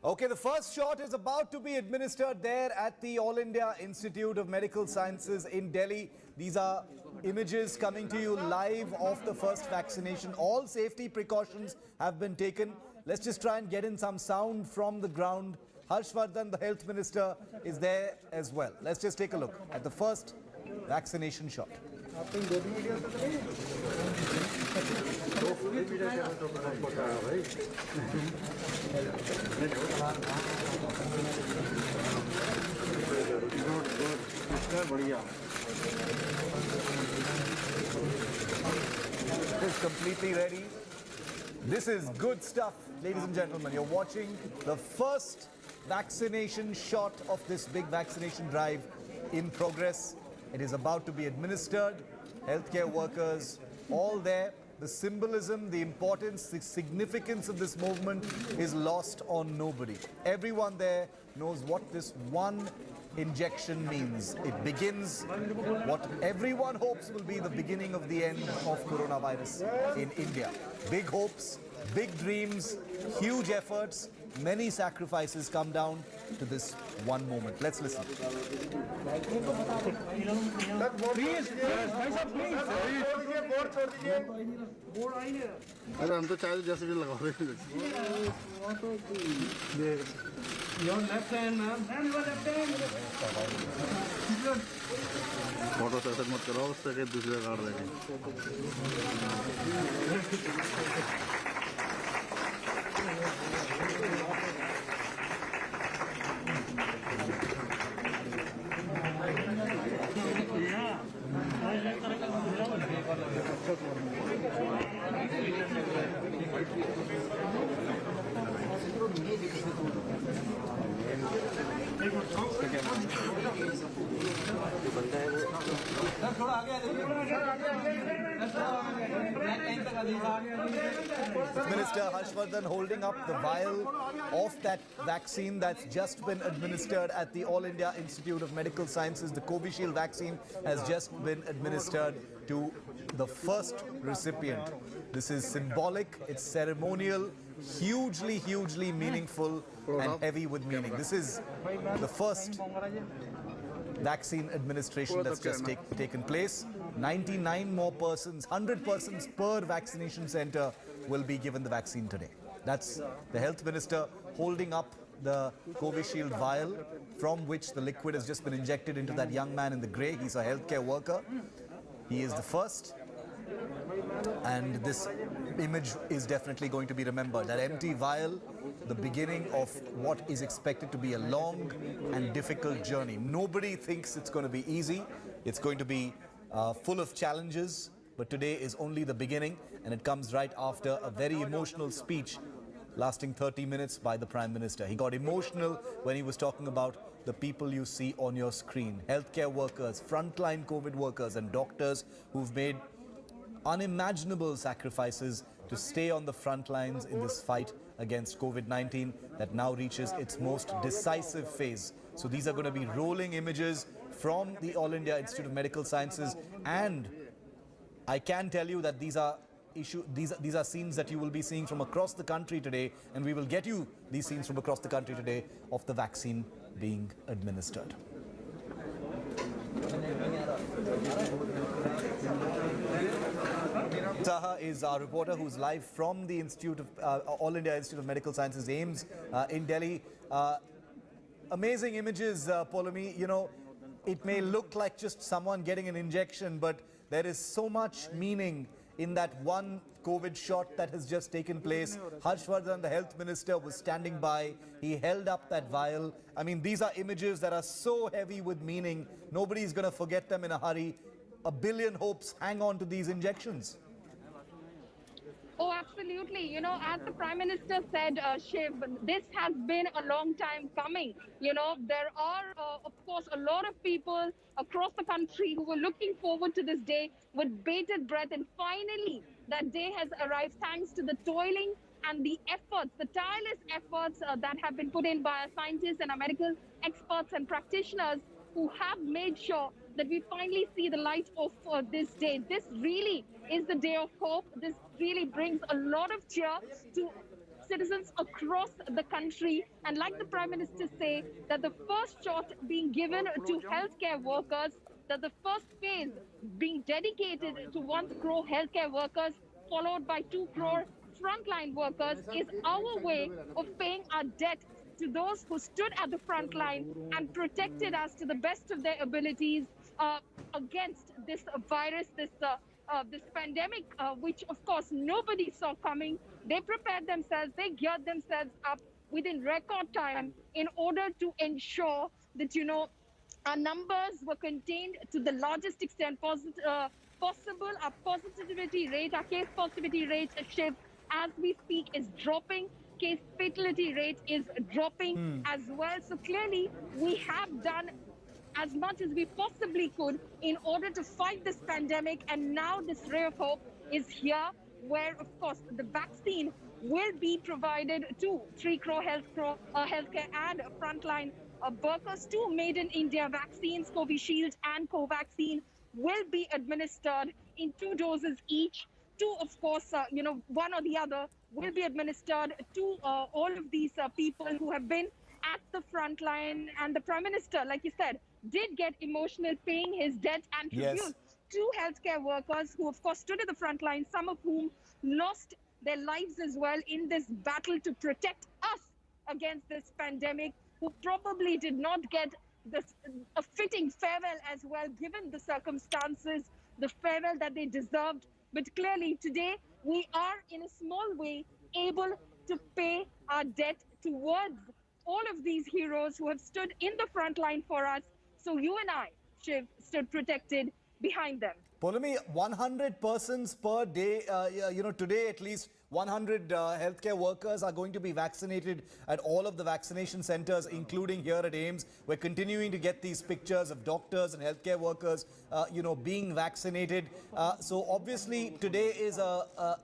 Okay, the first shot is about to be administered there at the All India Institute of Medical Sciences in Delhi. These are images coming to you live of the first vaccination. All safety precautions have been taken. Let's just try and get in some sound from the ground. Vardhan, the health minister, is there as well. Let's just take a look at the first vaccination shot. It's completely ready. This is good stuff, ladies and gentlemen. You're watching the first vaccination shot of this big vaccination drive in progress. It is about to be administered. Healthcare workers, all there. The symbolism, the importance, the significance of this movement is lost on nobody. Everyone there knows what this one injection means. It begins what everyone hopes will be the beginning of the end of coronavirus in India. Big hopes, big dreams, huge efforts, many sacrifices come down to this one moment. Let's listen. अरे हम तो चाय जैसे भी लगा रहे हैं Your left hand, ma'am. Your left hand. Photo session मत कराओ उससे कि दूसरे कार्ड देंगे Minister Vardhan holding up the vial of that vaccine that's just been administered at the All India Institute of Medical Sciences. The Covishield vaccine has just been administered to the first recipient. This is symbolic, it's ceremonial, hugely meaningful and heavy with meaning. This is the first vaccine administration that's just taken place. 99 more persons, 100 persons per vaccination center will be given the vaccine today. That's the health minister holding up the Covishield vial from which the liquid has just been injected into that young man in the grey. He's a healthcare worker. He is the first. And this image is definitely going to be remembered. That empty vial, the beginning of what is expected to be a long and difficult journey. Nobody thinks it's going to be easy. It's going to be full of challenges. But today is only the beginning, and it comes right after a very emotional speech lasting 30 minutes by the Prime Minister. He got emotional when he was talking about the people you see on your screen. Healthcare workers, frontline COVID workers and doctors who've made unimaginable sacrifices to stay on the front lines in this fight against COVID-19 that now reaches its most decisive phase. So these are going to be rolling images from the All India Institute of Medical Sciences, and I can tell you that these are scenes that you will be seeing from across the country today, and we will get you these scenes from across the country today of the vaccine being administered. Taha is our reporter who's live from the Institute of All India Institute of Medical Sciences, AIIMS, in Delhi. Amazing images, Polami. You know, it may look like just someone getting an injection, but there is so much meaning in that one COVID shot that has just taken place. Vardhan, the health minister, was standing by. He held up that vial. I mean, these are images that are so heavy with meaning. Nobody's going to forget them in a hurry. A billion hopes hang on to these injections. Oh, absolutely. You know, as the Prime Minister said, Shiv, this has been a long time coming. You know, there are, of course, a lot of people across the country who were looking forward to this day with bated breath. And finally, that day has arrived thanks to the toiling and the efforts, the tireless efforts that have been put in by our scientists and our medical experts and practitioners who have made sure that we finally see the light of this day. This really is the day of hope. This really brings a lot of cheer to citizens across the country. And like the Prime Minister say, that the first shot being given to healthcare workers, that the first phase being dedicated to 1 crore healthcare workers, followed by 2 crore frontline workers, is our way of paying our debt to those who stood at the front line and protected us to the best of their abilities against this virus, this pandemic, which of course nobody saw coming. They prepared themselves, they geared themselves up within record time in order to ensure that, our numbers were contained to the largest extent possible. Our positivity rate, our case positivity rate, Shiv, as we speak, is dropping. Case fatality rate is dropping as well. So clearly, we have done as much as we possibly could in order to fight this pandemic. And now this ray of hope is here, where, of course, the vaccine will be provided to 3 crore healthcare and frontline workers. 2 made in India vaccines, Covishield and Covaxin, will be administered in 2 doses each. 2, of course, one or the other will be administered to all of these people who have been at the front line. And the Prime Minister, like you said, did get emotional, paying his debt and tribute to healthcare workers who, of course, stood at the front line, some of whom lost their lives as well in this battle to protect us against this pandemic, who probably did not get a fitting farewell as well, given the circumstances, the farewell that they deserved. But clearly today, we are in a small way able to pay our debt towards all of these heroes who have stood in the front line for us. So you and I, Shiv, stood protected behind them. Polumi, 100 persons per day, today at least 100 healthcare workers are going to be vaccinated at all of the vaccination centers, including here at AIIMS. We're continuing to get these pictures of doctors and healthcare workers, being vaccinated. So obviously today is a